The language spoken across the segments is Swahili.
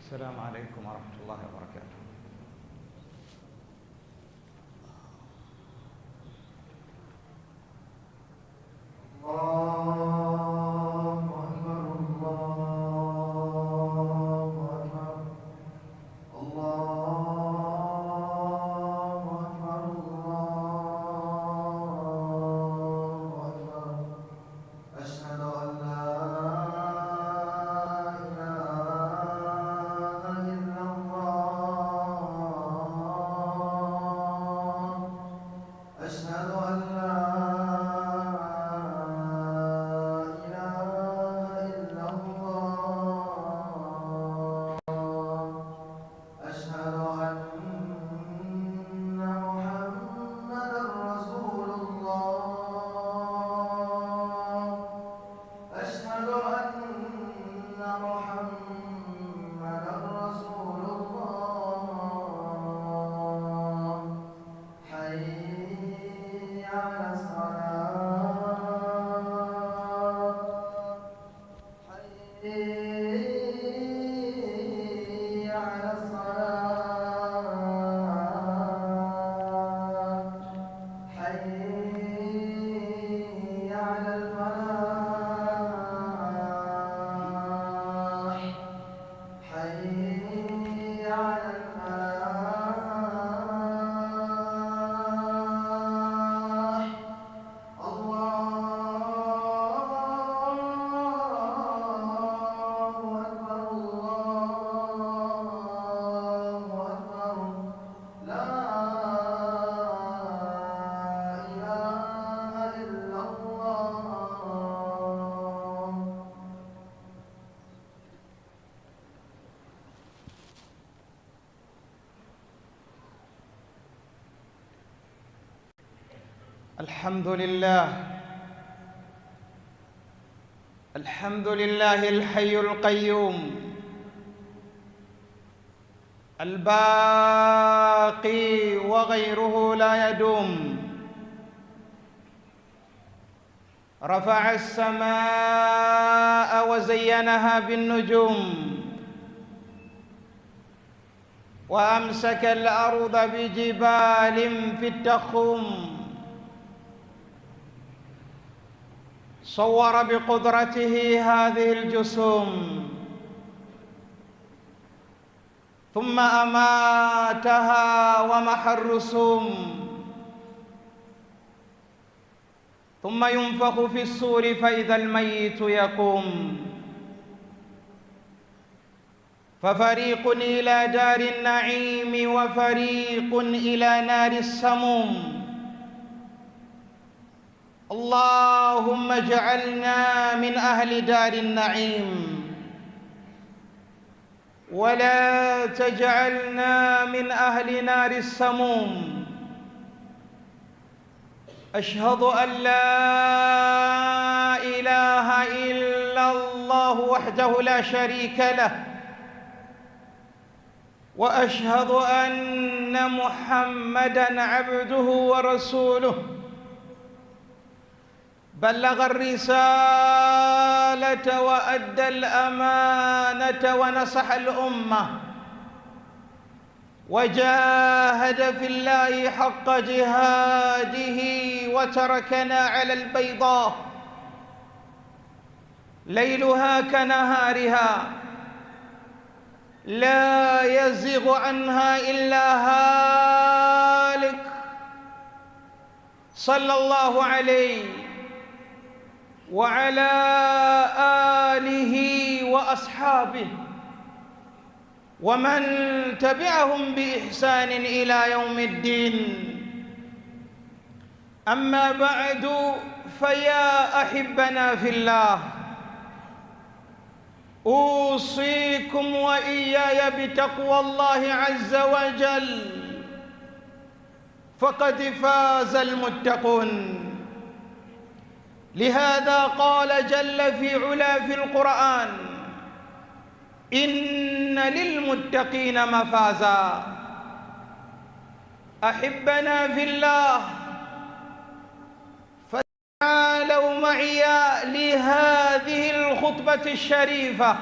السلام عليكم ورحمة الله وبركاته. الحمد لله الحي القيوم الباقي وغيره لا يدوم، رفع السماء وزينها بالنجوم، وأمسك الأرض بجبال في التخوم، صور بقدرته هذه الجسوم، ثم أماتها ومحى الرسوم، ثم ينفخ في الصور فإذا الميت يقوم، ففريق إلى دار النعيم وفريق إلى نار السموم. اللهم اجعلنا من أهل دار النعيم، ولا تجعلنا من أهل نار السموم. أشهد أن لا إله إلا الله وحده لا شريك له، وأشهد أن محمدًا عبده ورسوله، بلغ الرسالة وأدى الأمانة ونصح الأمة، وجاهد في الله حق جهاده، وتركنا على البيضاء ليلها كنهارها لا يزيغ عنها إلا هالك، صلى الله عليه وعلى آله وأصحابه ومن تبعهم بإحسان إلى يوم الدين. أما بعد، فيا أحبنا في الله، أوصيكم وإياي بتقوى الله عز وجل، فقد فاز المتقون. لهذا قال جل في علا في القرآن: إن للمتقين مفازا. أحبنا في الله، فتعالوا معي لهذه الخطبة الشريفة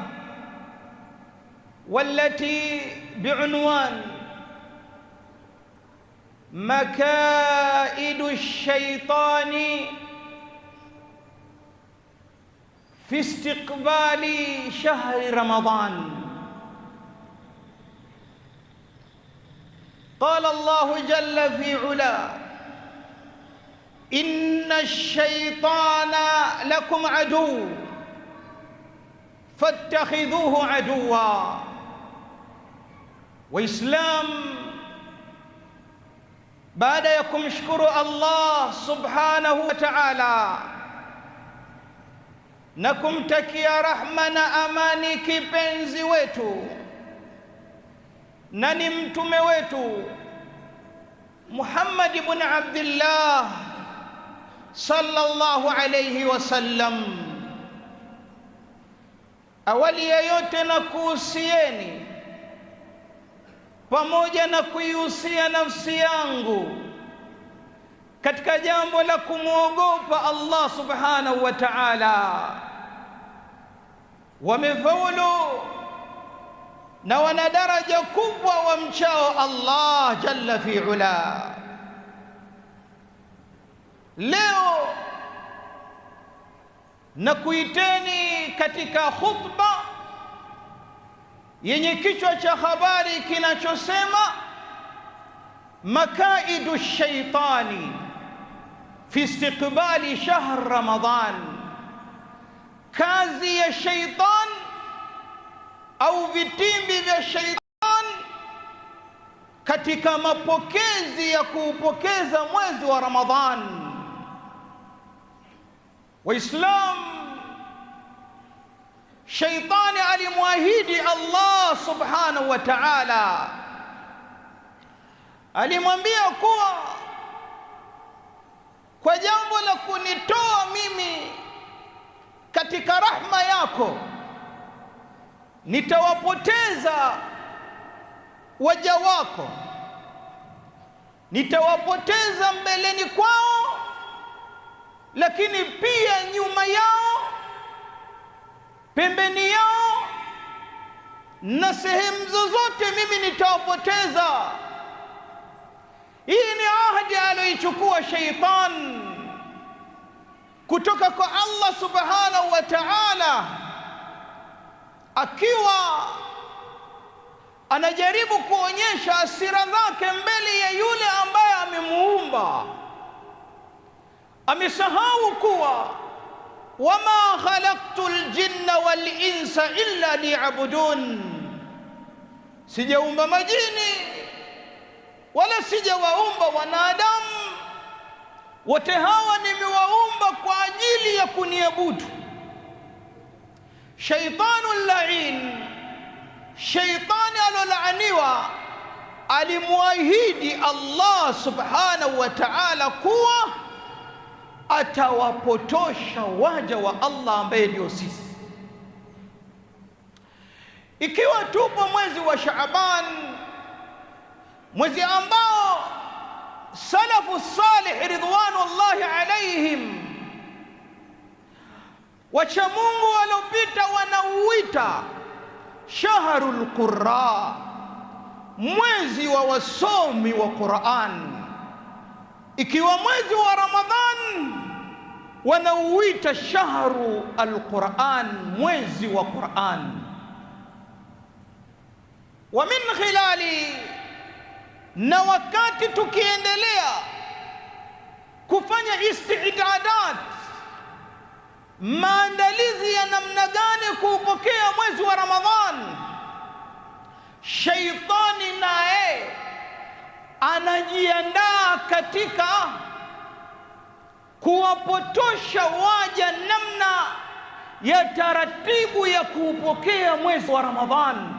والتي بعنوان مكائد الشيطان في استقبال شهر رمضان. قال الله جل في علاه: إن الشيطان لكم عدو فاتخذوه عدوا. وإسلام baada ya kumshukuru Allah subhanahu wa ta'ala na kumtakia rahma na amani kipenzi wetu na ni mtume wetu Muhammad ibn Abdullah sallallahu alayhi wasallam, awali ya yote na kuhusieni pamoja na kuihusia nafsi yangu katika jambo la kumwogopa Allah subhanahu wa ta'ala. Wamefaulu na wana daraja kubwa wamchao Allah jalla fi ula. Leo na kuiteni katika khutba yenye kichwa cha habari kinachosema makaidu shaitani fi istiqbali shahr Ramadan, kazi ya shaitan au vitimbi vya shaitan katika mapokezi ya kuupokeza mwezi wa Ramadhan. Waislamu, shaitani alimwahidi Allah subhanahu wa ta'ala, alimwambia kuwa kwa jambo la kunitoa mimi katika rahma yako nitawapoteza waja wako, nitawapoteza mbeleni kwao, lakini pia nyuma yao, pembeni yao na sehemu zozote mimi nitawapoteza. Hii ni ahadi aliyoichukua shaitan kutoka kwa Allah subhanahu wa ta'ala, akiwa anajaribu kuonyesha hasira zake mbele ya yule ambaye amemuumba. Amesahau kuwa wama khalaqtul jinna wal insa illa liya'budun, sijaumba majini wala sijawaumba wanadamu, wote hawa nimewaumba kwa ajili ya kuniabudu. Shaitanul la'in, shaitani alolaaniwa, alimwahidi Allah subhanahu wa ta'ala kuwa atawapotosha waja wa Allah ambaye ndio sisi. Ikiwa tupo mwezi wa Shaaban, mwezi ambao salafu salih ridwanullahi alaihim, wacha Mungu waliopita wanauita shahrul qurra, mwezi wa wasomi wa Qur'an. Ikiwa mwezi wa Ramadhan wanauita shahru al-Qur'an, mwezi wa Qur'an. Wa min khilali, na wakati tukiendelea kufanya istidadat, maandalizi ya namna gani kuupokea mwezi wa Ramadhan, shaitani naye anajiandaa katika kuwapotosha waja namna ya taratibu ya kuupokea mwezi wa Ramadhan.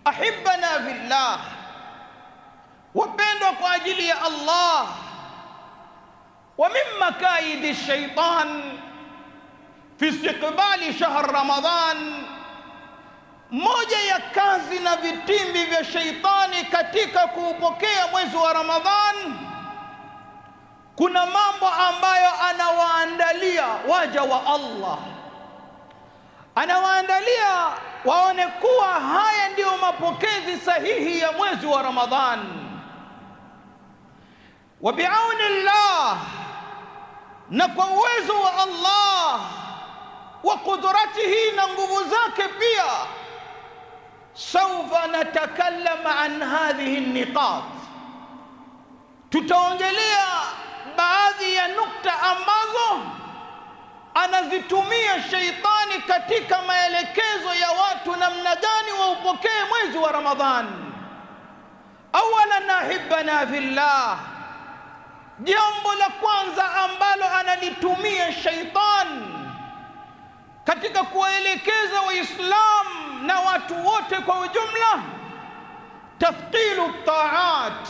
Ahibbana fillah, wapendwa kwa ajili ya Allah. Wa min makaidi shaitan fi istiqbali shahr Ramadan, moja ya kazi na vitimbi vya shaitani katika kuupokea mwezi wa Ramadhan, kuna mambo ambayo anawaandalia waja wa Allah. Anawaandalia waone kuwa haya ndiyo mapokezi sahihi ya mwezi wa Ramadhan. Wa bi'auni Allah, na kwa uwezo wa Allah wa qudratihi, na nguvu zake pia, sawfa natakallam an hadhihi niqat, tutaongelea baadhi ya nukta ambazo anazitumia sheitani katika maelekezo ya watu namna gani waupokee mwezi wa Ramadhan. Awalan, ahibana fillah, jambo la kwanza ambalo analitumia sheitani katika kuwaelekeza Waislamu na watu wote kwa ujumla, tathqilu taat,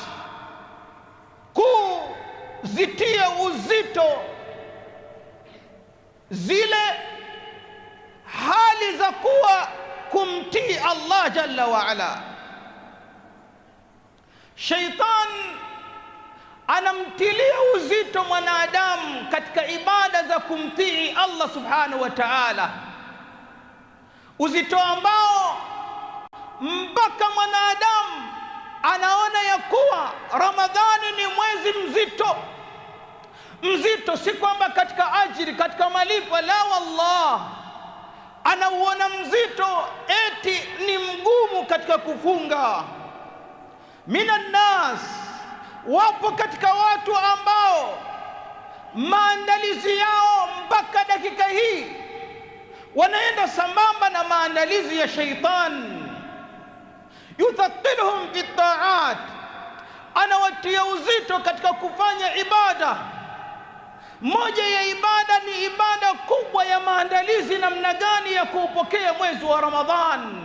kuzitia uzito zile hali za kuwa kumtii Allah jalla wa ala. Shaitan anamtilia uzito mwanadamu katika ibada za kumtii Allah subhanahu wa ta'ala, uzito ambao mpaka mwanadamu anaona ya kuwa Ramadhani ni mwezi mzito. Mzito si kwamba katika ajiri, katika malipo, la wallah, anauona mzito eti ni mgumu katika kufunga. Minan nas, wapo katika watu ambao maandalizi yao mpaka dakika hii wanaenda sambamba na maandalizi ya shaitan. Yuthaqiluhum bitaat, anawatia uzito katika kufanya ibada. Moja ya ibada ni ibada kubwa ya maandalizi namna gani ya kuupokea mwezi wa Ramadhan.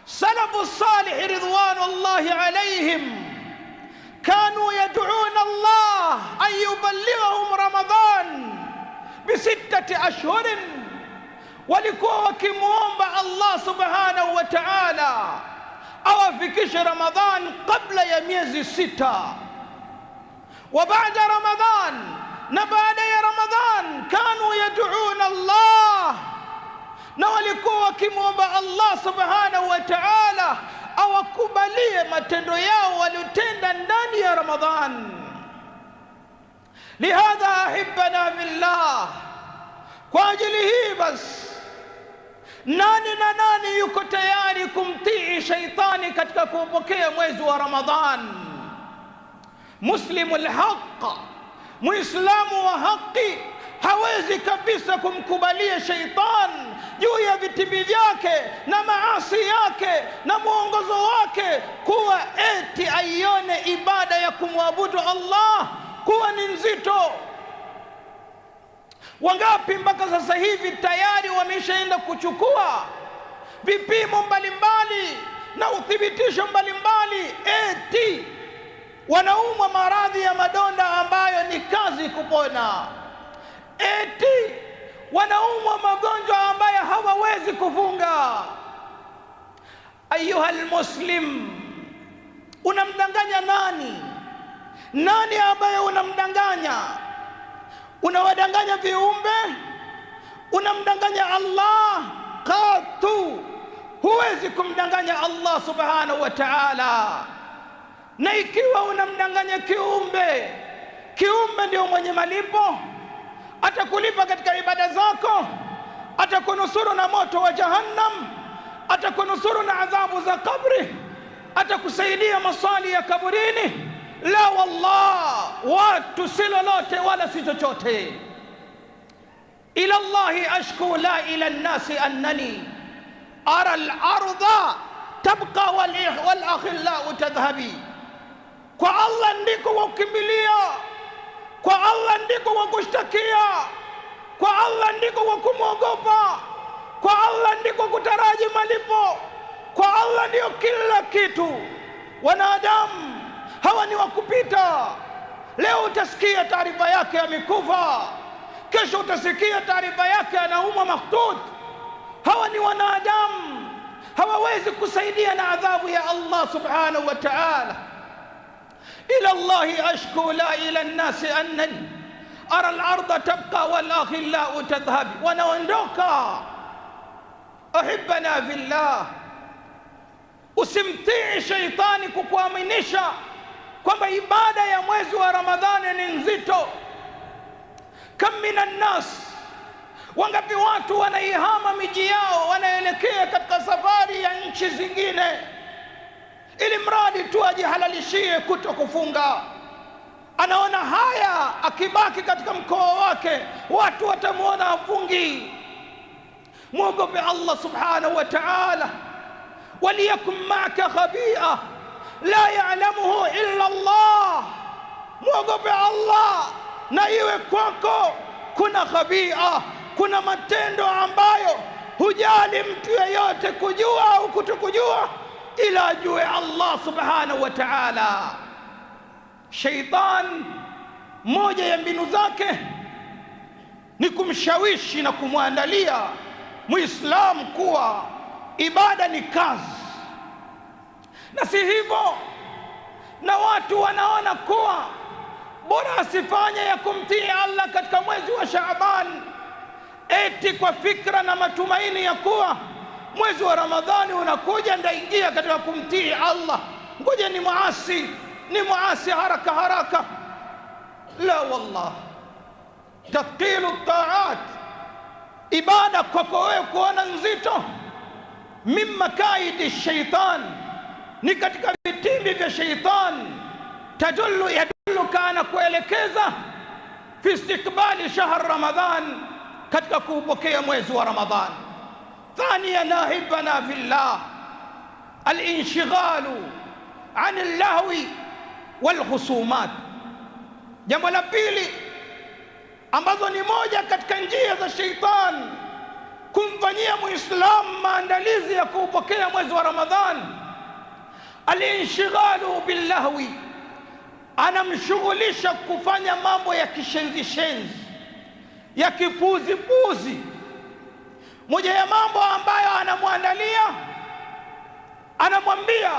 Salafu salih ridwanullahi alayhim kanu yad'una Allah an yuballighahum Ramadhan bisittati ashhurin, walikuwa wakimuomba Allah subhanahu wa ta'ala awafikishe Ramadhan kabla ya miezi 6. Wa baada Ramadhan, na baada ya Ramadhan, kanu yad'una Allah, na walikuwa wakimuomba Allah subhanahu wa ta'ala awakubalie matendo yao waliotenda ndani ya Ramadhan. Lihadha ahibana billah, kwa ajili hii basi, nani na nani yuko tayari kumtii shaitani katika kuupokea mwezi wa Ramadhan? Muslimul haqq, muislamu wa haki, hawezi kabisa kumkubalia shaitan juu ya vitimbi vyake na maasi yake na mwongozo wake, kuwa eti aione ibada ya kumwabudu Allah kuwa ni nzito. Wangapi mpaka sasa hivi tayari wameshaenda kuchukua vipimo mbalimbali na uthibitisho mbalimbali, eti wanaumwa maradhi ya madonda ambayo ni kazi kupona, eti wanaumwa magonjwa ambayo hawawezi kufunga. Ayuha almuslim, unamdanganya nani? Nani ambaye unamdanganya? Unawadanganya viumbe? Unamdanganya Allah? Qatu huwezi kumdanganya Allah subhanahu wa ta'ala. Na ikiwa unamdanganya kiumbe, kiumbe ndio mwenye malipo, atakulipa katika ibada zako, atakunusuru na moto wa jahannam, atakunusuru na adhabu za kabri, atakusaidia maswali ya kaburini. La wallah, watu si lolote wala si chochote. Ila Allahi ashku la ila nnasi annani ara al-ardha tabqa wal akhillau tadhhabi. Kwa Allah ndiko wakimbilia, kwa Allah ndiko wakushtakia, kwa Allah ndiko wakumwogopa, kwa Allah ndiko kutaraji malipo, kwa Allah ndio kila kitu. Wanadamu hawa ni wakupita. Leo utasikia taarifa yake amekufa, kesho utasikia taarifa yake anaumwa mahtut. Hawa ni wanadamu, hawawezi kusaidia na adhabu ya Allah subhanahu wa ta'ala. Ila Allahi ashku la ila nnasi annani ara al-ardha tabqa wal akhillau tadhhabi. Wanaondoka Ahibana fillah, usimtii shaitani kukuaminisha kwamba ibada ya mwezi wa Ramadhani ni nzito. Kam minan nas, wangapi watu wanaihama miji yao, wanaelekea katika safari ya nchi zingine ili mradi tu ajihalalishie kutokufunga. Anaona haya akibaki katika mkoa wake watu watamuona afungi. Mwogope Allah subhanahu wa ta'ala. Waliyakum ma'aka khabia la ya'lamuhu illa Allah, mwogope Allah na iwe kwako kuna khabia, kuna matendo ambayo hujali mtu yeyote kujua au kutokujua ila ajue Allah subhanahu wa ta'ala. Shaitan moja ya mbinu zake ni kumshawishi na kumwandalia Muislamu kuwa ibada ni kazi, na si hivyo, na watu wanaona kuwa bora asifanye ya kumtii Allah katika mwezi wa Shaaban, eti kwa fikra na matumaini ya kuwa mwezi wa Ramadhani unakuja ndaingia katika kumtii Allah, ngoja ni muasi haraka haraka. La wallah, taqilu taat, ibada kwako wewe kuona nzito, mimma kaidi shaitan, ni katika vitimbi vya shaitan. Yadulluka, ana kuelekeza fi istiqbali shahr Ramadhan, katika kuupokea mwezi wa Ramadhan. Thaniya, nahibana fillah, al-inshighalu an al-lahwi wal-khusumat. Jambo la pili ambazo ni moja katika njia za shaitan kumfanyia Muislamu maandalizi ya kuupokea mwezi wa Ramadhan, al-inshighalu bil-lahwi, anamshughulisha kufanya mambo ya kishenzi ya kipuzi. Moja ya mambo ambayo anamwandalia, anamwambia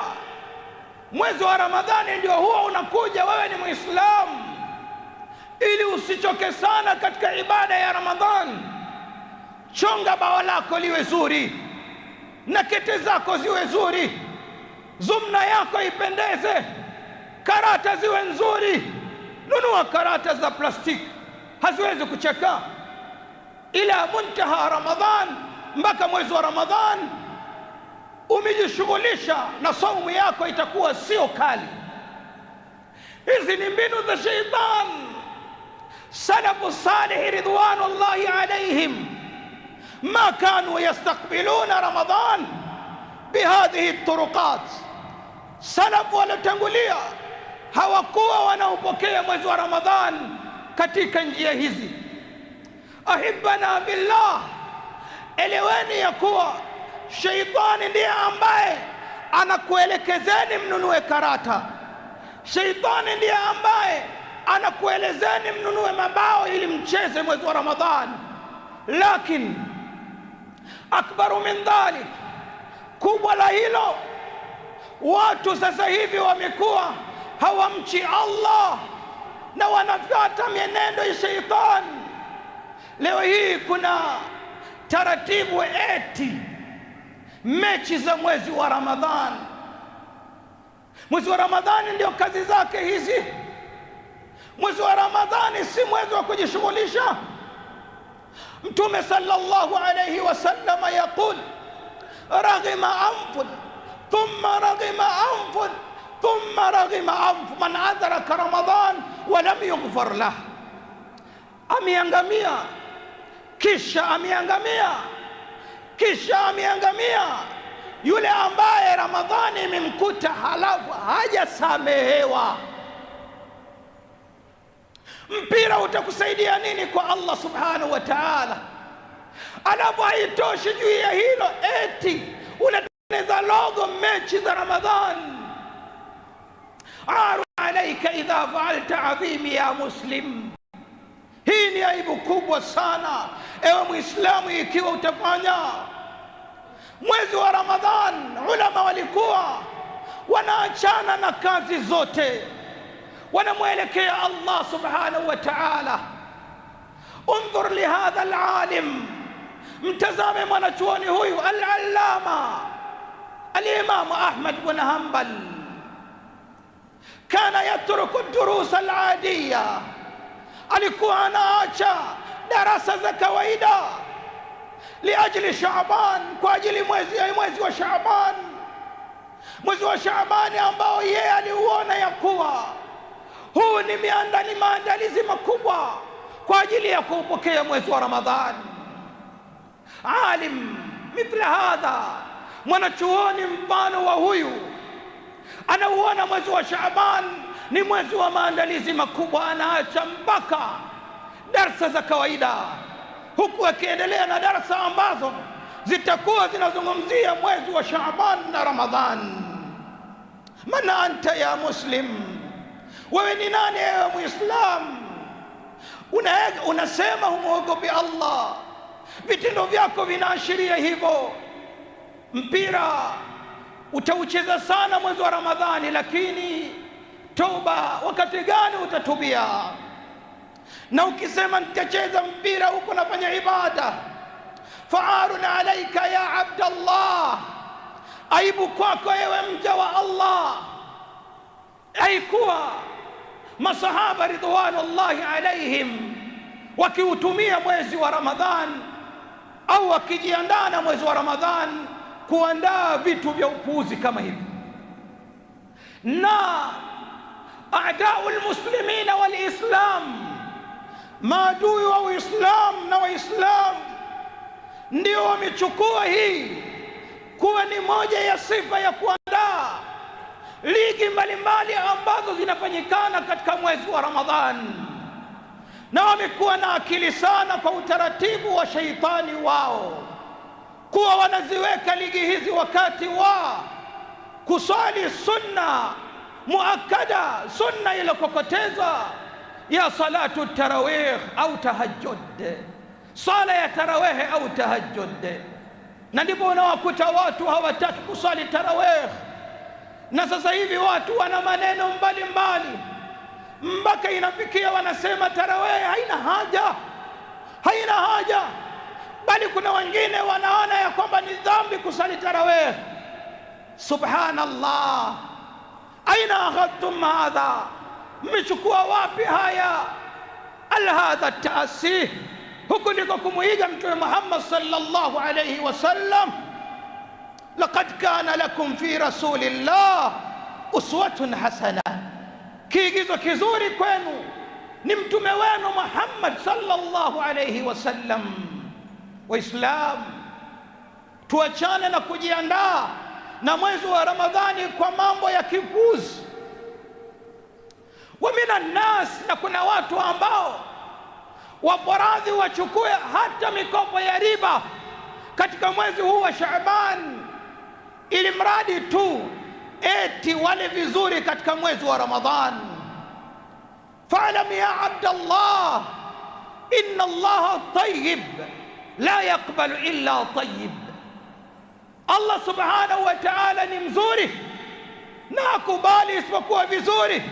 mwezi wa Ramadhani ndio huo unakuja, wewe ni Muislamu, ili usichoke sana katika ibada ya Ramadhani, chonga bawa lako liwe zuri na kete zako ziwe zuri, zumna yako ipendeze, karata ziwe nzuri. Nunua karata za plastiki, haziwezi kucheka. Ila muntaha Ramadhan, mpaka mwezi wa Ramadhan umejishughulisha na saumu yako itakuwa sio kali. Hizi ni mbinu za shaitan. Salafu salih ridwanullahi alayhim ma kanu yastaqbiluna Ramadhan bihadhihi turuqat. Salafu waliotangulia hawakuwa wanaupokea mwezi wa Ramadhan katika njia hizi. Ahibana billah, eleweni ya kuwa shaitani ndiye ambaye anakuelekezeni mnunue karata. Shaitani ndiye ambaye anakuelezeni mnunue mabao ili mcheze mwezi wa Ramadhani. Lakini akbaru min dhalik, kubwa la hilo, watu sasa hivi wamekuwa hawamchi Allah na wanafuata mienendo ya shaitani. Leo hii kuna taratibu eti mechi za mwezi wa Ramadhani. Mwezi wa Ramadhani ndio kazi zake hizi. Mwezi wa Ramadhani si mwezi wa kujishughulisha. Mtume sallallahu alayhi wasallam yaqul, raghima anfun thumma raghima anfun thumma raghima anfun man adraka Ramadhan wa lam yughfar lah. Ameangamia kisha ameangamia kisha ameangamia yule ambaye Ramadhani imemkuta halafu hajasamehewa. Mpira utakusaidia nini kwa Allah subhanahu wa ta'ala? Alafu haitoshi juu ya hilo, eti unatengeneza logo mechi za Ramadhani. Aru alayka idha fa'alta adhimi ya muslim. Hii ni aibu kubwa sana ewe Muislamu ikiwa utafanya. Mwezi wa Ramadhan ulama walikuwa wanaachana na kazi zote, wanamwelekea Allah subhanahu wa ta'ala. Undhur lihadha alalim Mtazame mwanachuoni huyu al-allama al-imam Ahmad bin Hanbal, kana yatruku ad-durus al-adiya, alikuwa anaacha darasa za kawaida liajli Shaaban, kwa ajili mwezi wa Shaaban, mwezi wa Shaabani ambao yeye aliuona ya kuwa huu ni maandalizi makubwa kwa ajili ya kupokea mwezi wa Ramadhani. Alim mithla hadha, mwanachuoni mfano wa huyu, anauona mwezi wa Shaaban ni mwezi wa maandalizi makubwa, anaacha mpaka darsa za kawaida, huku akiendelea na darsa ambazo zitakuwa zinazungumzia mwezi wa Shaaban na Ramadhan. Man anta ya muslim, wewe ni nani ewe Muislam? Unasema humwogopi Allah, vitendo vyako vinaashiria hivyo. Mpira utaucheza sana mwezi wa Ramadhani, lakini toba, wakati gani utatubia? Na ukisema nitacheza mpira huko nafanya ibada, fa'arun alayka ya Abdallah, aibu kwako ewe mja wa Allah. Haikuwa masahaba ridwanullahi alaihim wakiutumia mwezi wa Ramadhan au wakijiandaa na mwezi wa Ramadhan kuandaa vitu vya upuuzi kama hivi. Na a'daul muslimina wal islam, maadui wa Uislamu na Waislamu, ndio wamechukua hii kuwa ni moja ya sifa ya kuandaa ligi mbalimbali ambazo zinafanyikana katika mwezi wa Ramadhani, na wamekuwa na akili sana kwa utaratibu wa shaitani wao, kuwa wanaziweka ligi hizi wakati wa kusali sunna muakkada, sunna iliyokokoteza ya salatu tarawih au tahajjud, sala ya tarawih au tahajjud. Na ndipo unawakuta watu hawataki kusali tarawih, na sasa hivi watu wana maneno mbalimbali mpaka inafikia wanasema tarawih haina haja, bali kuna wengine wanaona ya kwamba ni dhambi kusali tarawih. Subhanallah, aina akhadtum hadha, mmechukua wapi haya? Alhadha taasih, huku ndiko kumuiga Mtume Muhammad sallallahu alayhi wasallam. Laqad kana lakum fi rasulillah uswatun hasana, kiigizo kizuri kwenu ni mtume wenu Muhammad sallallahu alayhi wasallam. Waislam, tuachane na kujiandaa na mwezi wa Ramadhani kwa mambo ya kipuzi. Wa minan nas, na kuna watu ambao wapo radhi wachukue hata mikopo ya riba katika mwezi huu wa Shaaban, ili mradi tu eti wale vizuri katika mwezi wa Ramadhan. Fa'lam ya Abdallah, inna Allaha tayyib la yaqbalu illa tayyib. Allah subhanahu wa ta'ala ni mzuri na hakubali isipokuwa vizuri.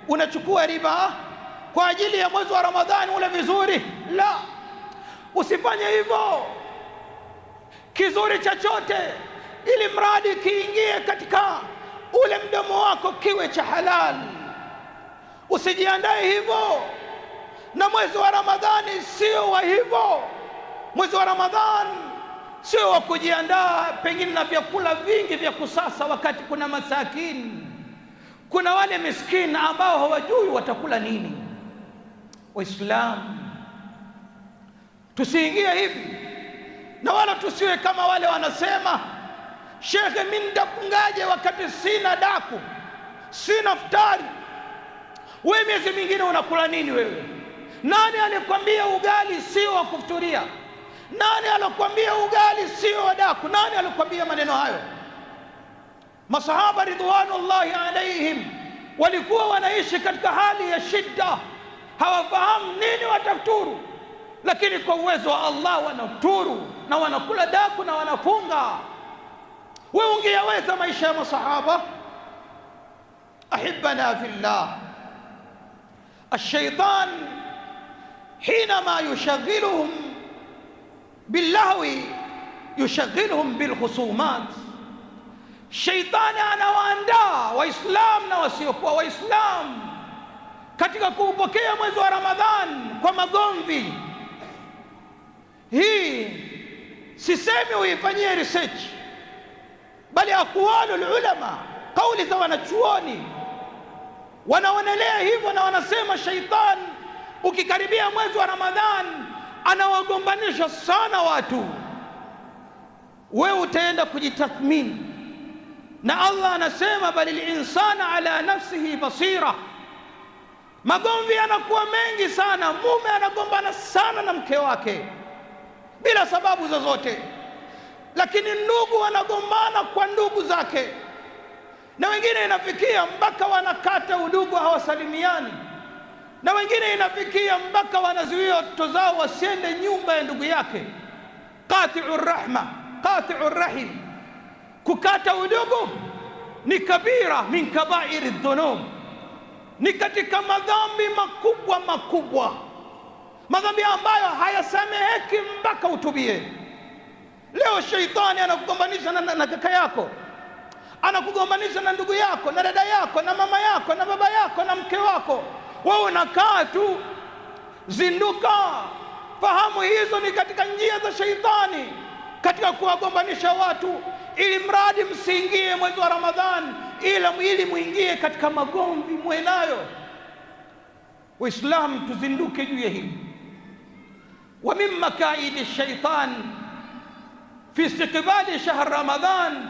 Unachukua riba kwa ajili ya mwezi wa Ramadhani ule vizuri? La, usifanye hivyo. Kizuri chochote ili mradi kiingie katika ule mdomo wako kiwe cha halal. Usijiandae hivyo, na mwezi wa Ramadhani sio wa hivyo. Mwezi wa Ramadhani sio wa kujiandaa pengine na vyakula vingi vya kusasa, wakati kuna masakini, kuna wale miskini ambao hawajui watakula nini. Waislamu, tusiingie hivi, na wala tusiwe kama wale wanasema, shekhe, mimi nitafungaje wakati sina daku, sina futari? Wewe miezi mingine unakula nini wewe? Nani alikwambia ugali sio wa kufuturia? Nani alikwambia ugali sio wa daku? Nani alikwambia maneno hayo? Masahaba ridwanullahi alaihim walikuwa wanaishi katika hali ya shida, hawafahamu nini watafuturu, lakini kwa uwezo wa Allah wanafuturu na wanakula daku na wanafunga. Wewe ungeyaweza maisha ya masahaba? Ahibana fillah, الشيطان حينما يشغلهم billahwi yushaghiluhum bilkhusumat. Shaitani anawaandaa Waislamu na wasiokuwa Waislamu katika kuupokea mwezi wa Ramadhan kwa magomvi. Hii sisemi uifanyie research, bali aqwalul ulama, kauli za wanachuoni wanaonelea hivyo, na wanasema shaitan ukikaribia mwezi wa Ramadhan anawagombanisha sana watu. Wewe utaenda kujitathmini, na Allah anasema balil insana ala nafsihi basira. Magomvi yanakuwa mengi sana, mume anagombana sana na mke wake bila sababu zozote, lakini ndugu wanagombana kwa ndugu zake, na wengine inafikia mpaka wanakata udugu, hawasalimiani, na wengine inafikia mpaka wanazuia watoto zao wasiende nyumba ya ndugu yake. Qati'ur rahma, qati'ur rahim. Kukata udugu ni kabira min kabairi dhunub, ni katika madhambi makubwa makubwa, madhambi ambayo hayasameheki mpaka utubie. Leo shaitani anakugombanisha na kaka yako, anakugombanisha na ndugu yako na dada yako na mama yako na baba yako na mke wako. Wewe unakaa tu. Zinduka, fahamu hizo ni katika njia za shaitani katika kuwagombanisha watu, ili mradi msiingie mwezi wa Ramadhan, ili muingie katika magomvi mwenayo. Waislamu tuzinduke juu ya hili. Wa min makaidi shaitan fi istiqbali shahr Ramadhan,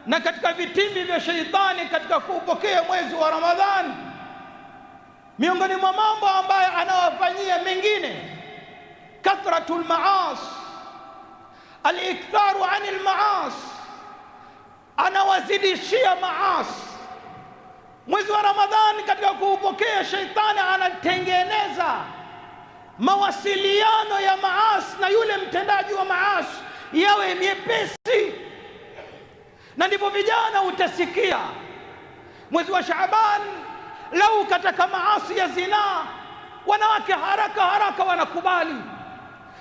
na katika vitimbi vya shaitani katika kuupokea mwezi wa Ramadhan, miongoni mwa mambo ambayo anawafanyia mengine, kathratul maas, al-iktharu anil maas, anawazidishia maasi. Mwezi wa Ramadhani katika kuupokea, shaitani anatengeneza mawasiliano ya maasi na yule mtendaji wa maasi yawe miepesi, na ndipo vijana utasikia mwezi wa Shaaban lau kataka maasi ya zinaa, wanawake haraka haraka wanakubali,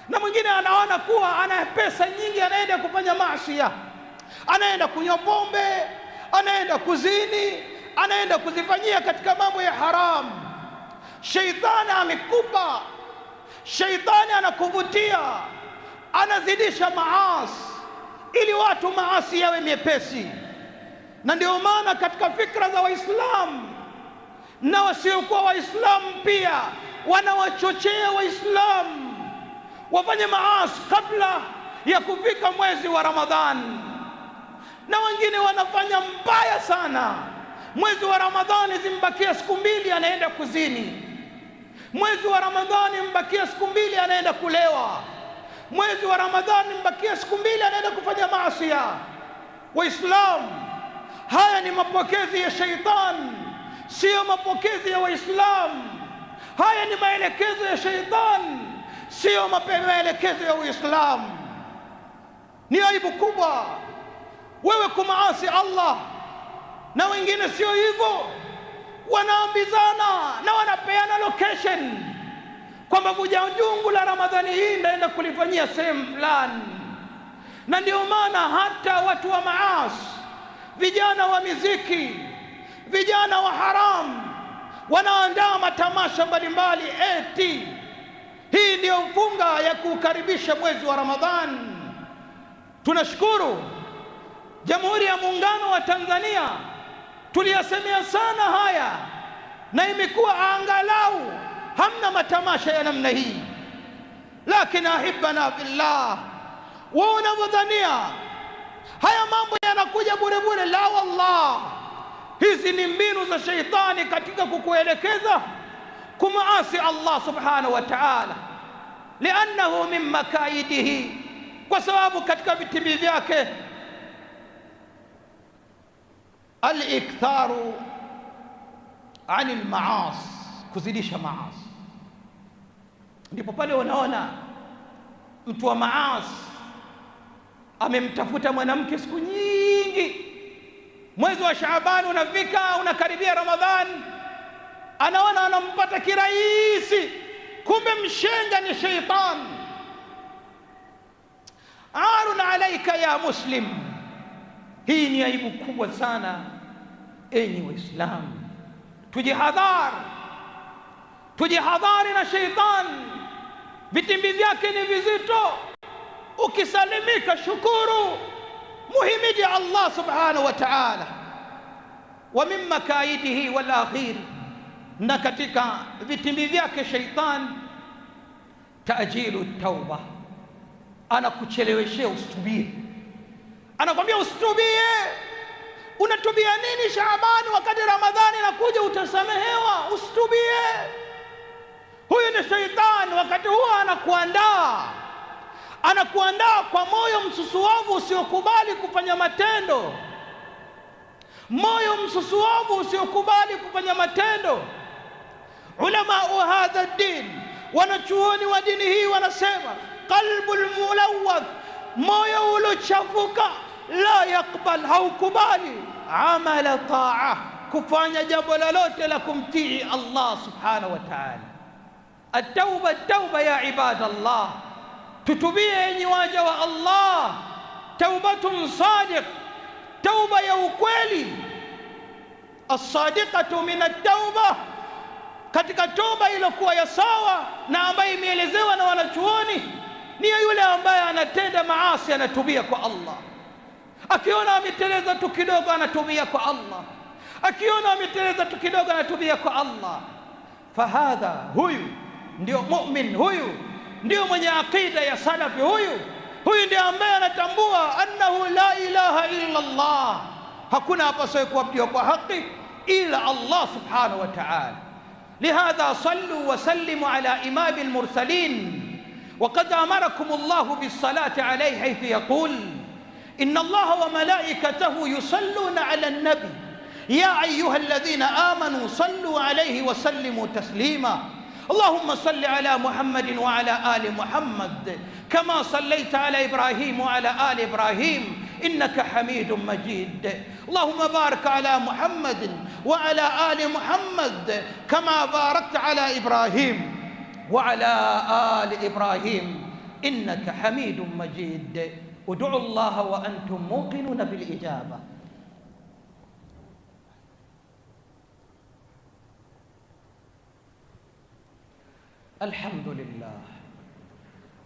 na mwingine anaona kuwa ana pesa nyingi, anaenda kufanya maasi, anaenda kunywa pombe, anaenda kuzini, anaenda kuzifanyia katika mambo ya haramu. Shaitani amekupa, shaitani anakuvutia, anazidisha maasi ili watu maasi yawe miepesi. Na ndio maana katika fikra za Waislamu na wasiokuwa Waislamu pia wanawachochea Waislamu wafanye maasi kabla ya kufika mwezi wa Ramadhani, na wengine wanafanya mbaya sana. Mwezi wa Ramadhani zimbakia siku mbili, anaenda kuzini. Mwezi wa Ramadhani mbakia siku mbili, anaenda kulewa. Mwezi wa Ramadhani mbakia siku mbili, anaenda kufanya maasi. Waislamu, haya ni mapokezi ya shaitani, sio mapokezi ya Waislamu. Haya ni maelekezo ya shaitani, sio maelekezo ya Uislamu. Ni aibu kubwa wewe kumaasi Allah, na wengine sio hivyo, wanaambizana na wanapeana location kwamba vuja jungu la Ramadhani hii ndaenda kulifanyia sehemu fulani. Na ndio maana hata watu wa maasi, vijana wa miziki, vijana wa haramu, wanaandaa matamasha mbalimbali, eti hii ndio funga ya kukaribisha mwezi wa Ramadhani. Tunashukuru Jamhuri ya Muungano wa Tanzania tuliyasemea sana haya, na imekuwa angalau hamna matamasha ya namna hii. Lakini ahibana fillah, wao wanavyodhania haya mambo yanakuja bure bure, la wallah, hizi ni mbinu za shaitani katika kukuelekeza kumaasi Allah subhanahu wa ta'ala, liannahu min makaidihi, kwa sababu katika vitimbi vyake al-iktharu anil maasi, kuzidisha maasi. Ndipo pale unaona mtu wa maasi amemtafuta mwanamke siku nyingi, mwezi wa Shaaban unafika, unakaribia Ramadhani, anaona anampata kirahisi, kumbe mshenga ni shaitani. arun alaika ya muslim. Hii ni aibu kubwa sana. Enyi Waislamu, tujihadhari na sheitani. Vitimbi vyake ni vizito. Ukisalimika shukuru, muhimidi Allah subhanahu wa ta'ala. Wa min makaidihi wal akhir, na katika vitimbi vyake shaitan, ta'jilu tauba, anakucheleweshea usitubie. Anakwambia usitubie. Unatubia nini Shaabani wakati Ramadhani inakuja utasamehewa? Usitubie. Huyu ni shaitani. Wakati huo anakuandaa kwa moyo msusuavu usiokubali kufanya matendo, moyo msusuavu usiokubali kufanya matendo. Ulama wa hadha din, wanachuoni wa dini hii, wanasema qalbul mulawwath, moyo uliochafuka, la yakbal, haukubali amala taa, kufanya jambo lolote la kumtii Allah subhanahu wa ta'ala. At-tauba ya ibadallah, tutubie enyi waja wa Allah. Taubatun sadiq, tauba ya ukweli. As-sadiqatu min at-tauba, katika toba iliyokuwa ya sawa na ambayo imeelezewa na wanachuoni, ni yule ambaye anatenda maasi anatubia kwa Allah. Akiona ameteleza tu kidogo anatubia kwa Allah, akiona ameteleza tu kidogo anatubia kwa Allah. Fahadha, huyu ndio mu'min, huyu ndio mwenye aqida ya salafi, huyu ndio ambaye anatambua annahu la ilaha illa Allah, hakuna apasaye kuabudiwa kwa haki ila Allah subhanahu wa ta'ala. Lihadha sallu wa sallimu ala imam al-mursalin, وقد أمركم الله بالصلاة عليه حيث يقول إن الله وملائكته يصلون على النبي يا أيها الذين آمنوا صلوا عليه وسلموا تسليما. اللهم صل على محمد وعلى آل محمد كما صليت على إبراهيم وعلى آل إبراهيم إنك حميد مجيد. اللهم بارك على محمد وعلى آل محمد كما باركت على إبراهيم وعلى آل إبراهيم إنك حميد مجيد. ادعوا الله وأنتم موقنون بالإجابة.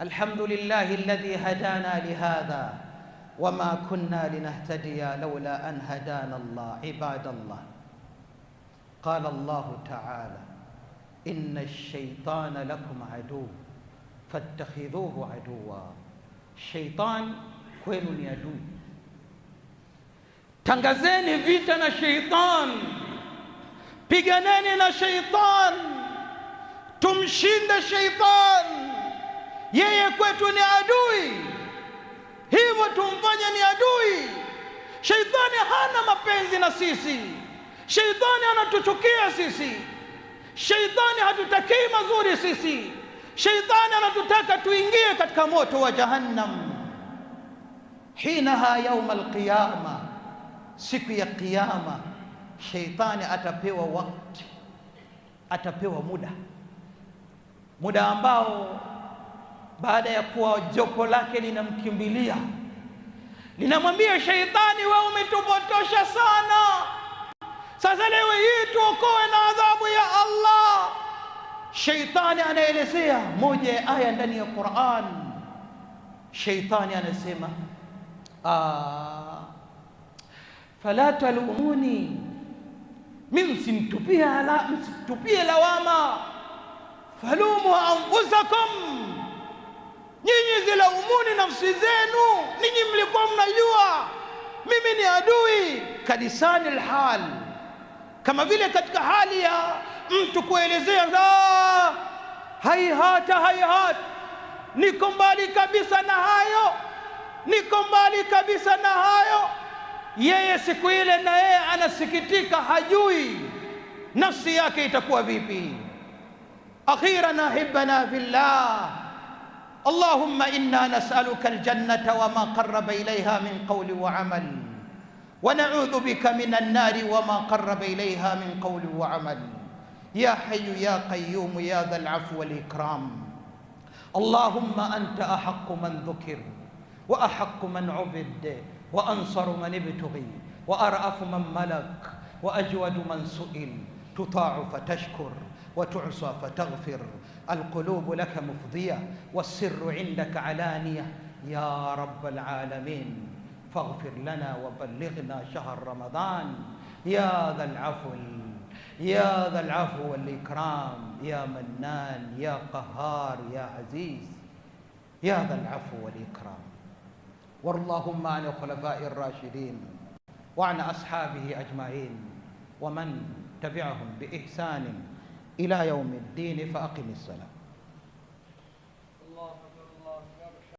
الحمد لله الذي هدانا لهذا وما كنا لنهتدي لولا أن هدانا الله. عباد الله، قال الله تعالى إن الشيطان لكم عدو فاتخذوه عدوا. Shaitan kwenu ni adui, tangazeni vita na shaitan, piganeni na shaitan, tumshinde shaitan. Yeye kwetu ni adui, hivyo tumfanye ni adui. Shaitani hana mapenzi na sisi, shaitani anatuchukia sisi, shaitani hatutakii mazuri sisi. Shaitani anatutaka tuingie katika moto wa Jahannam. Hinaha yaum alqiyama, siku ya Kiyama, shaitani atapewa wakati, atapewa muda ambao baada ya kuwa jopo lake linamkimbilia, linamwambia shaitani, wewe umetupotosha sana, sasa leo hii tuokoe na adhabu ya Allah. Shaitani anaelezea moja ya aya ndani ya Qur'an. Shaitani anasema fala talumuni, msitupie lawama, falumu anfusakum, nyinyi zilaumuni nafsi zenu, ninyi mlikuwa mnajua mimi ni adui. Kadisani alhal, kama vile katika hali ya mtu kuelezea haihata, niko mbali kabisa na hayo, niko mbali kabisa na hayo. Yeye siku ile na yeye anasikitika, hajui nafsi yake itakuwa vipi. Akhiran ahibana fillah, Allahumma inna nas'aluka aljannata wama qarraba ilayha min qawli wa amal, wa na'udhu bika minan nari wama qarraba ilayha min qawli wa amal. يا حي يا قيوم يا ذا العفو والإكرام، اللهم أنت أحق من ذكر وأحق من عبد، وأنصر من ابتغي، وأرأف من ملك، وأجود من سئل. تطاع فتشكر، وتعصى فتغفر. القلوب لك مفضية، والسر عندك علانية. يا رب العالمين فاغفر لنا وبلغنا شهر رمضان. يا ذا العفو، يا ذا العفو والإكرام، يا منان، يا قهار، يا عزيز، يا ذا العفو والإكرام. واللهم عن الخلفاء الراشدين وعن أصحابه أجمعين ومن تبعهم بإحسان إلى يوم الدين. فأقم الصلاة.